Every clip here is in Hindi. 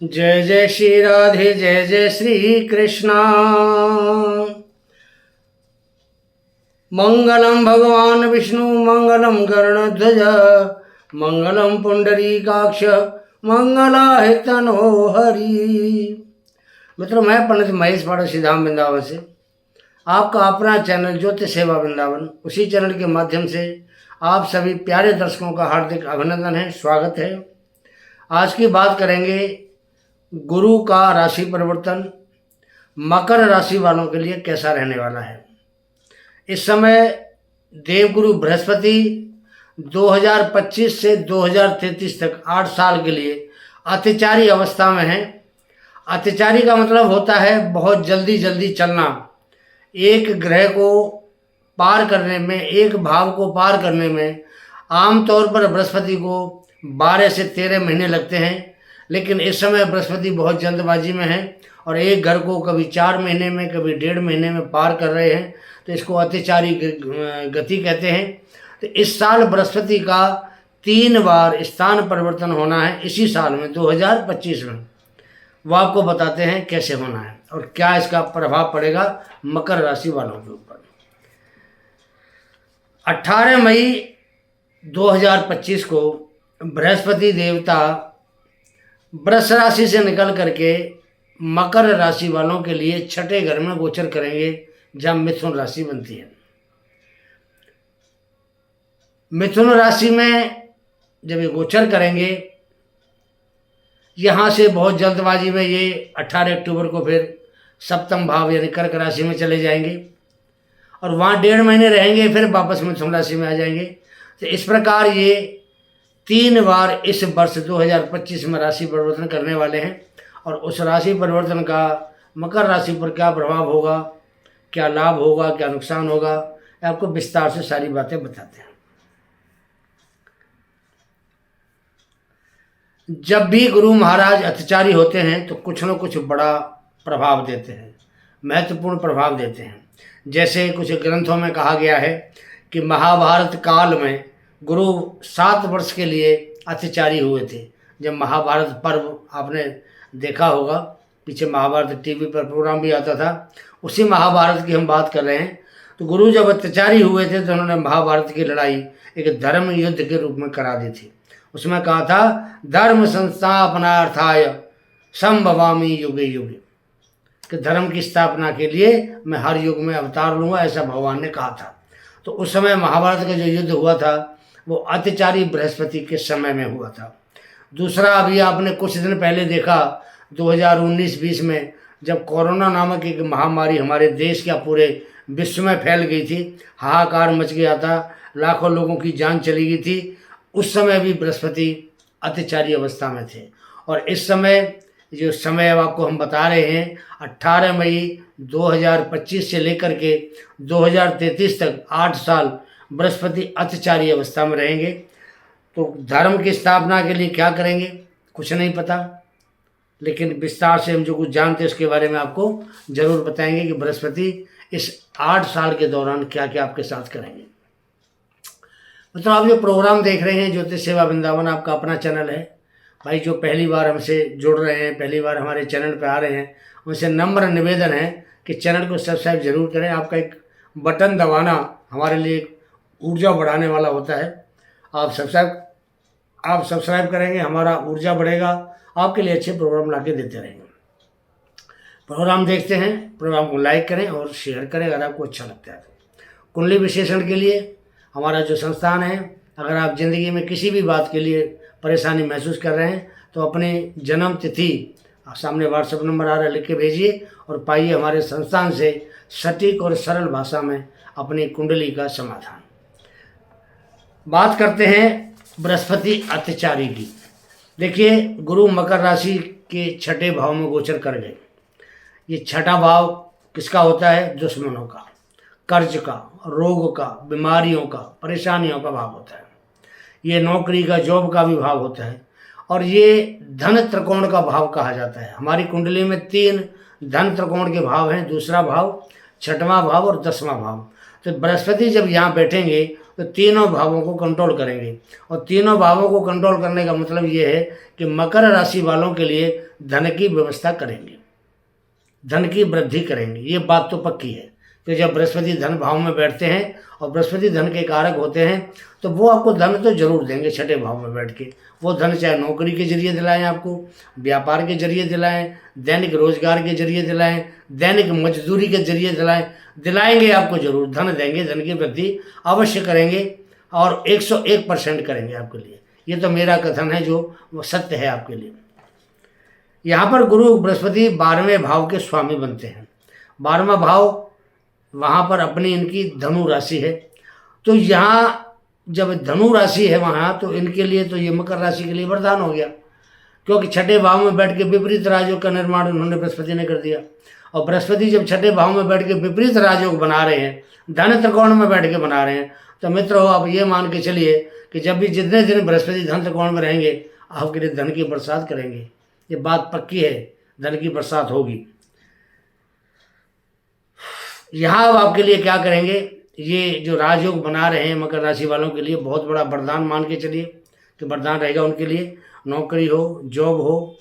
जय जय श्री राधे, जय जय श्री कृष्णा। मंगलम भगवान विष्णु, मंगलम गरुड़ध्वज, मंगलम पुंडरीकाक्ष, मंगलाय तनो हरि। मित्रों, मैं पंडित महेश पाठक श्रीधाम वृंदावन से आपका अपना चैनल ज्योतिष सेवा वृंदावन, उसी चैनल के माध्यम से आप सभी प्यारे दर्शकों का हार्दिक अभिनंदन है, स्वागत है। आज की बात करेंगे गुरु का राशि परिवर्तन मकर राशि वालों के लिए कैसा रहने वाला है। इस समय देवगुरु बृहस्पति 2025 से 2033 तक 8 साल के लिए अतिचारी अवस्था में है। अतिचारी का मतलब होता है बहुत जल्दी जल्दी चलना, एक ग्रह को पार करने में, एक भाव को पार करने में आमतौर पर बृहस्पति को 12 से 13 महीने लगते हैं, लेकिन इस समय बृहस्पति बहुत जल्दबाजी में है और एक घर को कभी 4 महीने में, कभी 1.5 महीने में पार कर रहे हैं, तो इसको अतिचारी गति कहते हैं। तो इस साल बृहस्पति का 3 बार स्थान परिवर्तन होना है इसी साल में 2025 में। वो आपको बताते हैं कैसे होना है और क्या इसका प्रभाव पड़ेगा मकर राशि वालों के ऊपर। 18 मई 2025 को बृहस्पति देवता वृष राशि से निकल करके मकर राशि वालों के लिए छठे घर में गोचर करेंगे, जब मिथुन राशि बनती है। मिथुन राशि में जब ये गोचर करेंगे, यहाँ से बहुत जल्दबाजी में ये 18 अक्टूबर को फिर सप्तम भाव यानी कर्क राशि में चले जाएंगे और वहाँ 1.5 महीने रहेंगे, फिर वापस मिथुन राशि में आ जाएंगे। तो इस प्रकार ये 3 बार इस वर्ष 2025 में राशि परिवर्तन करने वाले हैं और उस राशि परिवर्तन का मकर राशि पर क्या प्रभाव होगा, क्या लाभ होगा, क्या नुकसान होगा, आपको विस्तार से सारी बातें बताते हैं। जब भी गुरु महाराज अतिचारी होते हैं तो कुछ न कुछ बड़ा प्रभाव देते हैं, महत्वपूर्ण प्रभाव देते हैं। जैसे कुछ ग्रंथों में कहा गया है कि महाभारत काल में गुरु 7 वर्ष के लिए अतिचारी हुए थे। जब महाभारत पर्व आपने देखा होगा, पीछे महाभारत टीवी पर प्रोग्राम भी आता था, उसी महाभारत की हम बात कर रहे हैं। तो गुरु जब अत्याचारी हुए थे तो उन्होंने महाभारत की लड़ाई एक धर्म युद्ध के रूप में करा दी थी। उसमें कहा था, धर्म संस्थापनार्थाय संभवामि युगे युगे, कि धर्म की स्थापना के लिए मैं हर युग में अवतार लूँगा, ऐसा भगवान ने कहा था। तो उस समय महाभारत का जो युद्ध हुआ था वो अतिचारी बृहस्पति के समय में हुआ था। दूसरा, अभी आपने कुछ दिन पहले देखा 2019-20 में, जब कोरोना नामक एक महामारी हमारे देश या पूरे विश्व में फैल गई थी, हाहाकार मच गया था, लाखों लोगों की जान चली गई थी। उस समय भी बृहस्पति अतिचारी अवस्था में थे। और इस समय जो समय अब आपको हम बता रहे हैं, 18 मई 2025 से लेकर के 2033 तक 8 साल बृहस्पति अतिचारी अवस्था में रहेंगे। तो धर्म की स्थापना के लिए क्या करेंगे कुछ नहीं पता, लेकिन विस्तार से हम जो कुछ जानते हैं उसके बारे में आपको जरूर बताएंगे कि बृहस्पति इस 8 साल के दौरान क्या क्या आपके साथ करेंगे। मतलब आप जो प्रोग्राम देख रहे हैं ज्योतिष सेवा वृंदावन, आपका अपना चैनल है। भाई जो पहली बार हमसे जुड़ रहे हैं, पहली बार हमारे चैनल पर आ रहे हैं, उनसे नम्र निवेदन है कि चैनल को सब्सक्राइब जरूर करें। आपका एक बटन दबाना हमारे लिए ऊर्जा बढ़ाने वाला होता है। आप सब्सक्राइब करेंगे, हमारा ऊर्जा बढ़ेगा, आपके लिए अच्छे प्रोग्राम ला के देते रहेंगे। प्रोग्राम देखते हैं, प्रोग्राम को लाइक करें और शेयर करें अगर आपको अच्छा लगता है तो। कुंडली विश्लेषण के लिए हमारा जो संस्थान है, अगर आप ज़िंदगी में किसी भी बात के लिए परेशानी महसूस कर रहे हैं तो अपनी जन्म तिथि सामने व्हाट्सएप नंबर आ रहा है, लिख के भेजिए और पाइए हमारे संस्थान से सटीक और सरल भाषा में अपनी कुंडली का समाधान। बात करते हैं बृहस्पति अतिचारी की। देखिए, गुरु मकर राशि के छठे भाव में गोचर कर गए। ये छठा भाव किसका होता है? दुश्मनों का, कर्ज का, रोग का, बीमारियों का, परेशानियों का भाव होता है। ये नौकरी का, जॉब का भी भाव होता है और ये धन त्रिकोण का भाव कहा जाता है। हमारी कुंडली में 3 धन त्रिकोण के भाव हैं, दूसरा भाव, छठवां भाव और 10वां भाव। तो बृहस्पति जब यहाँ बैठेंगे तो तीनों भावों को कंट्रोल करेंगे। और तीनों भावों को कंट्रोल करने का मतलब ये है कि मकर राशि वालों के लिए धन की व्यवस्था करेंगे, धन की वृद्धि करेंगे। ये बात तो पक्की है कि जब बृहस्पति धन भाव में बैठते हैं और बृहस्पति धन के कारक होते हैं तो वो आपको धन तो जरूर देंगे छठे भाव में बैठ के। वो धन चाहे नौकरी के जरिए दिलाएं, आपको व्यापार के जरिए दिलाएं, दैनिक रोजगार के जरिए दिलाएं, दैनिक मजदूरी के जरिए दिलाएंगे, आपको जरूर धन देंगे, धन की वृद्धि अवश्य करेंगे और 101% करेंगे आपके लिए। ये तो मेरा कथन है जो वो सत्य है आपके लिए। यहाँ पर गुरु बृहस्पति 12वें भाव के स्वामी बनते हैं। 12वां भाव वहाँ पर अपनी इनकी धनु राशि है। तो यहाँ जब धनु राशि है वहाँ, तो इनके लिए तो ये मकर राशि के लिए वरदान हो गया, क्योंकि छठे भाव में बैठ के विपरीत राजयोग का निर्माण उन्होंने बृहस्पति ने कर दिया। और बृहस्पति जब छठे भाव में बैठ के विपरीत राजयोग बना रहे हैं, धन त्रिकोण में बैठ के बना रहे हैं, तो मित्रों आप ये मान के चलिए कि जब भी जितने दिन बृहस्पति धन त्रिकोण में रहेंगे आपके लिए धन की बरसात करेंगे। ये बात पक्की है, धन की बरसात होगी। यहाँ अब आपके लिए क्या करेंगे, ये जो राजयोग बना रहे हैं मकर राशि वालों के लिए बहुत बड़ा वरदान मान के चलिए कि वरदान रहेगा उनके लिए। नौकरी हो, जॉब हो,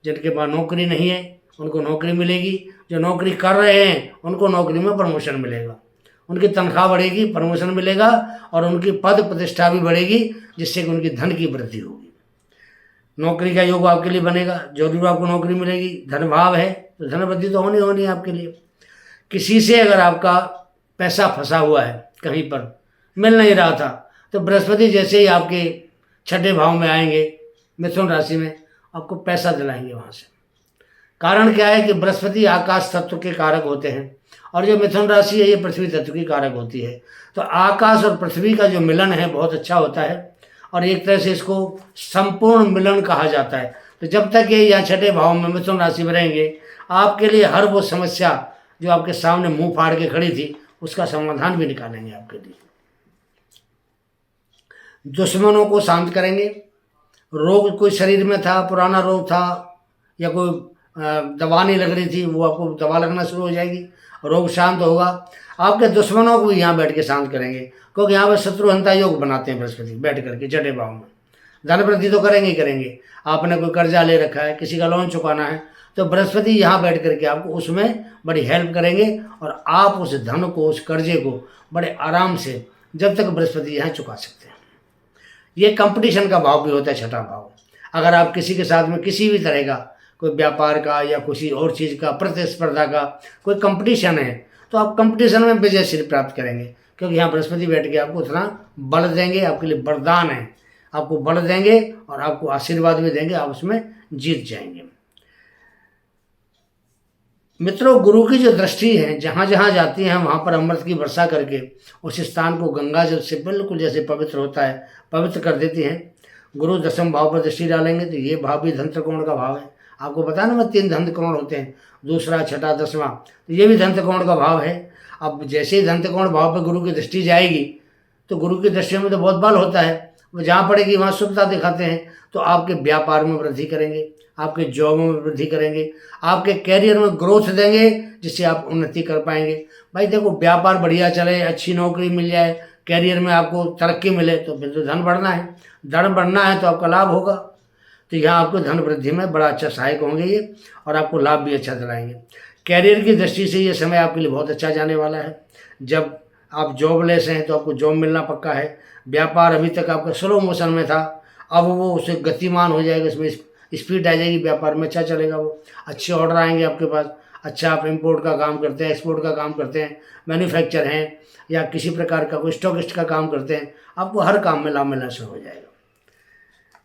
जिनके पास नौकरी नहीं है उनको नौकरी मिलेगी, जो नौकरी कर रहे हैं उनको नौकरी में प्रमोशन मिलेगा, उनकी तनख्वाह बढ़ेगी, प्रमोशन मिलेगा और उनकी पद प्रतिष्ठा भी बढ़ेगी, जिससे कि उनकी धन की वृद्धि होगी। नौकरी का योग आपके लिए बनेगा, जरूर आपको नौकरी मिलेगी। धन भाव है तो धन वृद्धि तो होनी है आपके लिए। किसी से अगर आपका पैसा फंसा हुआ है, कहीं पर मिल नहीं रहा था, तो बृहस्पति जैसे ही आपके छठे भाव में आएंगे मिथुन राशि में, आपको पैसा दिलाएंगे वहाँ से। कारण क्या है कि बृहस्पति आकाश तत्व के कारक होते हैं और जो मिथुन राशि है ये पृथ्वी तत्व की कारक होती है। तो आकाश और पृथ्वी का जो मिलन है बहुत अच्छा होता है और एक तरह से इसको संपूर्ण मिलन कहा जाता है। तो जब तक ये यहाँ छठे भाव में मिथुन राशि में रहेंगे, आपके लिए हर वो समस्या जो आपके सामने मुंह फाड़ के खड़ी थी उसका समाधान भी निकालेंगे आपके लिए। दुश्मनों को शांत करेंगे। रोग कोई शरीर में था, पुराना रोग था या कोई दवा नहीं लग रही थी, वो आपको दवा लगना शुरू हो जाएगी, रोग शांत होगा। आपके दुश्मनों को यहाँ बैठ के शांत करेंगे, क्योंकि यहाँ पर शत्रुहंता योग बनाते हैं बृहस्पति बैठ करके छठे भाव में। धन वृद्धि तो करेंगे ही करेंगे। आपने कोई कर्जा ले रखा है, किसी का लोन चुकाना है, तो बृहस्पति यहाँ बैठ करके आपको उसमें बड़ी हेल्प करेंगे और आप उस धन को, उस कर्जे को बड़े आराम से जब तक बृहस्पति यहाँ चुका सकते हैं। ये कंपटीशन का भाव भी होता है छठा भाव। अगर आप किसी के साथ में किसी भी तरह का कोई व्यापार का या किसी और चीज़ का प्रतिस्पर्धा का कोई कंपटीशन है, तो आप कंपटीशन में विजय श्री प्राप्त करेंगे, क्योंकि यहाँ बृहस्पति बैठ के आपको उतना बल देंगे। आपके लिए वरदान है, आपको बल देंगे और आपको आशीर्वाद भी देंगे, आप उसमें जीत जाएंगे। मित्रों, गुरु की जो दृष्टि है जहाँ जहाँ जाती है वहाँ पर अमृत की वर्षा करके उस स्थान को गंगा जल से बिल्कुल जैसे पवित्र होता है पवित्र कर देती हैं। गुरु 10वें भाव पर दृष्टि डालेंगे तो ये भाव भी धन त्रिकोण का भाव है। आपको पता ना, 3 धन त्रिकोण होते हैं, दूसरा, छठा, 10वां, तो ये भी धन त्रिकोण का भाव है। अब जैसे ही धन त्रिकोण भाव पर गुरु की दृष्टि जाएगी तो गुरु की दृष्टि में तो बहुत बल होता है, वो जहाँ पड़ेगी वहाँ शुभता दिखाते हैं। तो आपके व्यापार में वृद्धि करेंगे, आपके जॉब में वृद्धि करेंगे, आपके कैरियर में ग्रोथ देंगे, जिससे आप उन्नति कर पाएंगे। भाई देखो, व्यापार बढ़िया चले, अच्छी नौकरी मिल जाए, कैरियर में आपको तरक्की मिले, तो फिर तो धन बढ़ना है। धन बढ़ना है तो आपका लाभ होगा। तो यहाँ आपको धन वृद्धि में बड़ा अच्छा सहायक होंगे ये, और आपको लाभ भी अच्छा दिलाएंगे। कैरियर की दृष्टि से ये समय आपके लिए बहुत अच्छा जाने वाला है। जब आप जॉबलेस हैं तो आपको जॉब मिलना पक्का है। व्यापार अभी तक आपका स्लो मोशन में था, अब वो उसे गतिमान हो जाएगा, इसमें स्पीड आ जाएगी, व्यापार में अच्छा चलेगा। वो अच्छे ऑर्डर आएंगे आपके पास। अच्छा, आप इंपोर्ट का काम करते हैं, एक्सपोर्ट का काम करते हैं, मैन्युफैक्चर हैं या किसी प्रकार का कोई स्टॉकिस्ट का काम करते हैं, आपको हर काम में लाभ मिलना शुरू हो जाएगा।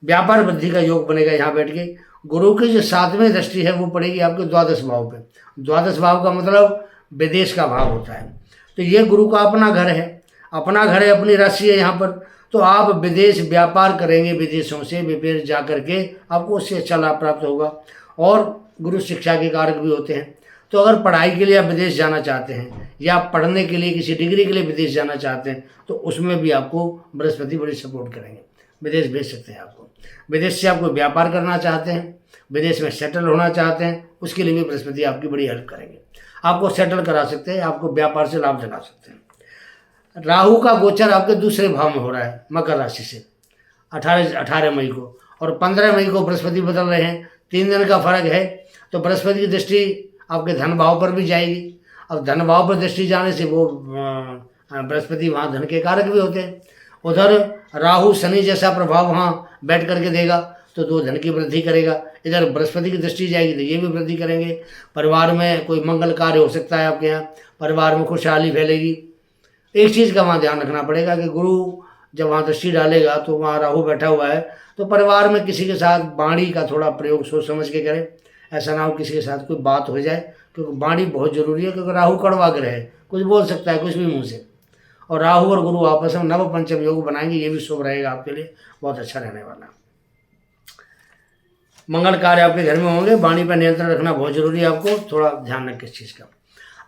व्यापार वृद्धि का योग बनेगा यहाँ बैठ के। गुरु की जो 7वीं दृष्टि है वो पड़ेगी आपके 12 भाव पे। 12 भाव का मतलब विदेश का भाव होता है। तो ये गुरु का अपना घर है, अपना घर है, अपनी राशि है यहाँ पर। तो आप विदेश व्यापार करेंगे, विदेशों से विदेश जा करके आपको उससे अच्छा लाभ प्राप्त होगा। और गुरु शिक्षा के कारक भी होते हैं। तो अगर पढ़ाई के लिए आप विदेश जाना चाहते हैं या पढ़ने के लिए किसी डिग्री के लिए विदेश जाना चाहते हैं, तो उसमें भी आपको बृहस्पति बड़ी सपोर्ट करेंगे, विदेश भेज सकते हैं आपको। विदेश से आपको व्यापार करना चाहते हैं, विदेश में सेटल होना चाहते हैं, उसके लिए भी बृहस्पति आपकी बड़ी हेल्प करेंगे, आपको सेटल करा सकते हैं, आपको व्यापार से लाभ दिला सकते हैं। राहु का गोचर आपके दूसरे भाव में हो रहा है मकर राशि से 18 मई को, और 15 मई को बृहस्पति बदल रहे हैं, 3 दिन का फर्क है। तो बृहस्पति की दृष्टि आपके धन भाव पर भी जाएगी। अब धन भाव पर दृष्टि जाने से वो बृहस्पति वहाँ धन के कारक भी होते हैं। उधर राहु शनि जैसा प्रभाव वहाँ बैठ करके देगा तो दो धन की वृद्धि करेगा। इधर बृहस्पति की दृष्टि जाएगी तो ये भी वृद्धि करेंगे। परिवार में कोई मंगल कार्य हो सकता है आपके यहाँ, परिवार में खुशहाली फैलेगी। एक चीज़ का वहाँ ध्यान रखना पड़ेगा कि गुरु जब वहाँ दृष्टि डालेगा तो वहाँ राहु बैठा हुआ है, तो परिवार में किसी के साथ वाणी का थोड़ा प्रयोग सोच समझ के करें। ऐसा ना हो किसी के साथ कोई बात हो जाए, क्योंकि वाणी बहुत ज़रूरी है, क्योंकि राहु कड़वा ग्रह है, कुछ बोल सकता है कुछ भी मुँह से। और राहु और गुरु आपस में नव पंचम योग बनाएंगे, ये भी शुभ रहेगा आपके लिए, बहुत अच्छा रहने वाला। मंगल कार्य आपके घर में होंगे, वाणी पर नियंत्रण रखना बहुत जरूरी है, आपको थोड़ा ध्यान रखें इस चीज़ का।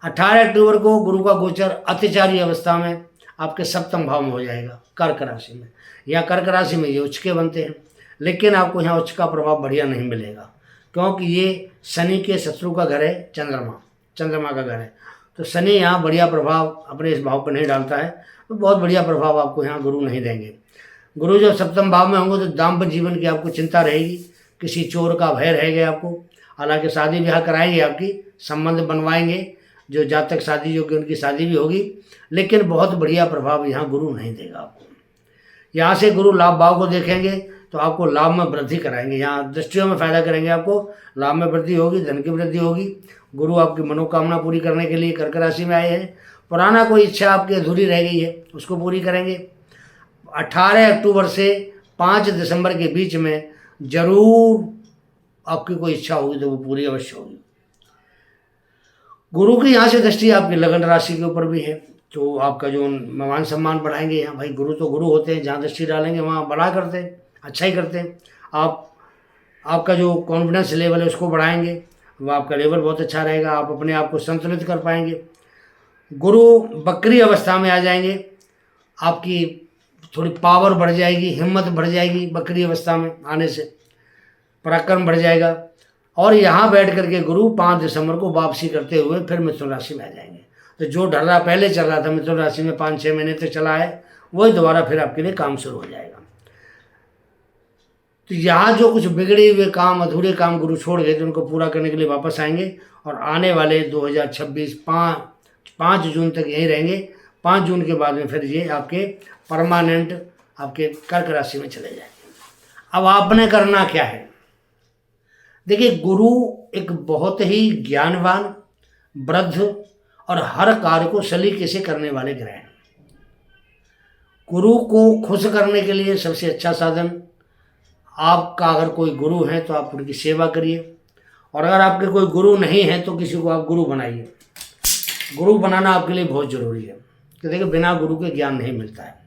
18 अक्टूबर को गुरु का गोचर अतिचारी अवस्था में आपके सप्तम भाव में हो जाएगा, कर्क राशि में। यहाँ कर्क राशि में ये उच्च के बनते हैं, लेकिन आपको यहाँ उच्च का प्रभाव बढ़िया नहीं मिलेगा, क्योंकि ये शनि के शत्रु का घर है, चंद्रमा का घर है। तो शनि यहाँ बढ़िया प्रभाव अपने इस भाव पर नहीं डालता है, तो बहुत बढ़िया प्रभाव आपको यहाँ गुरु नहीं देंगे। गुरु जब सप्तम भाव में होंगे तो दाम्पत्य जीवन की आपको चिंता रहेगी, किसी चोर का भय रहेगा आपको। हालांकि शादी ब्याह कराएंगे, आपकी संबंध बनवाएंगे, जो जातक शादी योग्य उनकी शादी भी होगी, लेकिन बहुत बढ़िया प्रभाव यहाँ गुरु नहीं देगा आपको। यहाँ से गुरु लाभ भाव को देखेंगे तो आपको लाभ में वृद्धि कराएंगे, यहाँ दृष्टियों में फायदा करेंगे, आपको लाभ में वृद्धि होगी, धन की वृद्धि होगी। गुरु आपकी मनोकामना पूरी करने के लिए कर्क राशि में आए हैं। पुराना कोई इच्छा आपकी अधूरी रह गई है उसको पूरी करेंगे। 18 अक्टूबर से 5 दिसंबर के बीच में जरूर आपकी कोई इच्छा होगी तो वो पूरी अवश्य होगी। गुरु की यहाँ से दृष्टि आपकी लगन राशि के ऊपर भी है, तो आपका जो मान सम्मान बढ़ाएंगे। यहाँ भाई गुरु तो गुरु होते हैं, जहाँ दृष्टि डालेंगे वहाँ बड़ा करते हैं, अच्छा ही करते हैं। आपका जो कॉन्फिडेंस लेवल है उसको बढ़ाएंगे, वह आपका लेवल बहुत अच्छा रहेगा, आप अपने आप को संतुलित कर पाएंगे। गुरु बकरी अवस्था में आ जाएंगे, आपकी थोड़ी पावर बढ़ जाएगी, हिम्मत बढ़ जाएगी, बकरी अवस्था में आने से पराक्रम बढ़ जाएगा। और यहाँ बैठ करके गुरु 5 दिसंबर को वापसी करते हुए फिर मिथुन राशि में आ जाएंगे। तो जो ढर्रा पहले चल रहा था मिथुन राशि में 5-6 महीने तक चला है, वही दोबारा फिर आपके लिए काम शुरू हो जाएगा। तो यहाँ जो कुछ बिगड़े हुए काम, अधूरे काम गुरु छोड़ गए थे, उनको पूरा करने के लिए वापस आएंगे। और आने वाले 2026 5 जून तक यहीं रहेंगे। 5 जून के बाद में फिर ये आपके परमानेंट आपके कर्क राशि में चले जाएंगे। अब आपने करना क्या है? देखिए, गुरु एक बहुत ही ज्ञानवान, वृद्ध और हर कार्य को सलीके से करने वाले ग्रह हैं। गुरु को खुश करने के लिए सबसे अच्छा साधन, आपका अगर कोई गुरु है तो आप उनकी सेवा करिए, और अगर आपके कोई गुरु नहीं है तो किसी को आप गुरु बनाइए। गुरु बनाना आपके लिए बहुत जरूरी है, कि देखिए बिना गुरु के ज्ञान नहीं मिलता है।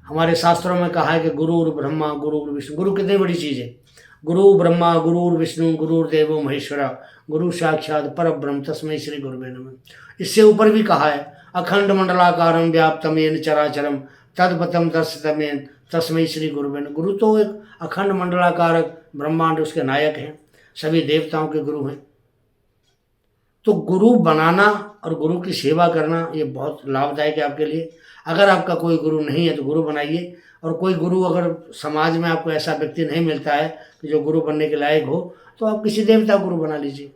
हमारे शास्त्रों में कहा है कि गुरुर ब्रह्मा गुरुर विष्णु। गुरु कितनी बड़ी चीज़ है। गुरु ब्रह्मा गुरुर विष्णु गुरुर्देवो महेश्वरा गुरु साक्षात परब्रह्म तस्मै श्री गुरुवे नमः। इससे ऊपर भी कहा है, अखंड मंडलाकारं व्याप्तम येन चराचरम तद्पतम दर्शितम येन तस्मै श्री गुरुवे नमः। गुरु तो एक अखंड मंडलाकारक ब्रह्मांड उसके नायक हैं, सभी देवताओं के गुरु हैं। तो गुरु बनाना और गुरु की सेवा करना ये बहुत लाभदायक है आपके लिए। अगर आपका कोई गुरु नहीं है तो गुरु बनाइए, और कोई गुरु अगर समाज में आपको ऐसा व्यक्ति नहीं मिलता है कि जो गुरु बनने के लायक हो, तो आप किसी देवता गुरु बना लीजिए।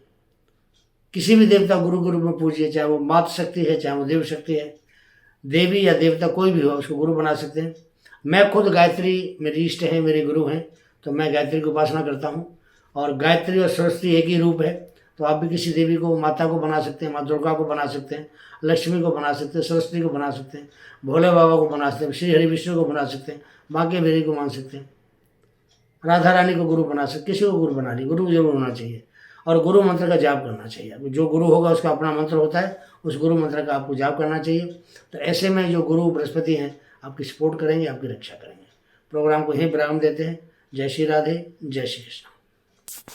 किसी भी देवता गुरु के रूप में पूजिए, चाहे वो मातृ शक्ति है, चाहे वो देव शक्ति है, देवी या देवता कोई भी हो, उसको गुरु बना सकते हैं। मैं खुद गायत्री मेरी इष्ट है, मेरे गुरु हैं, तो मैं गायत्री की उपासना करता हूँ। और गायत्री और सरस्वती एक ही रूप है, तो आप भी किसी देवी को, माता को बना सकते हैं, माँ दुर्गा को बना सकते हैं, लक्ष्मी को बना सकते हैं, सरस्वती को बना सकते हैं, भोले बाबा को बना सकते हैं, श्री हरि विष्णु को बना सकते हैं, बांके बिहारी को मान सकते हैं, राधा रानी को गुरु बना सकते, किसी को गुरु बना ली। गुरु जरूर होना चाहिए, और गुरु मंत्र का जाप करना चाहिए। जो गुरु होगा उसका अपना मंत्र होता है, उस गुरु मंत्र का आपको जाप करना चाहिए। तो ऐसे में जो गुरु बृहस्पति हैं आपकी सपोर्ट करेंगे, आपकी रक्षा करेंगे। प्रोग्राम को यहीं विराम देते हैं। जय श्री राधे, जय श्री कृष्ण।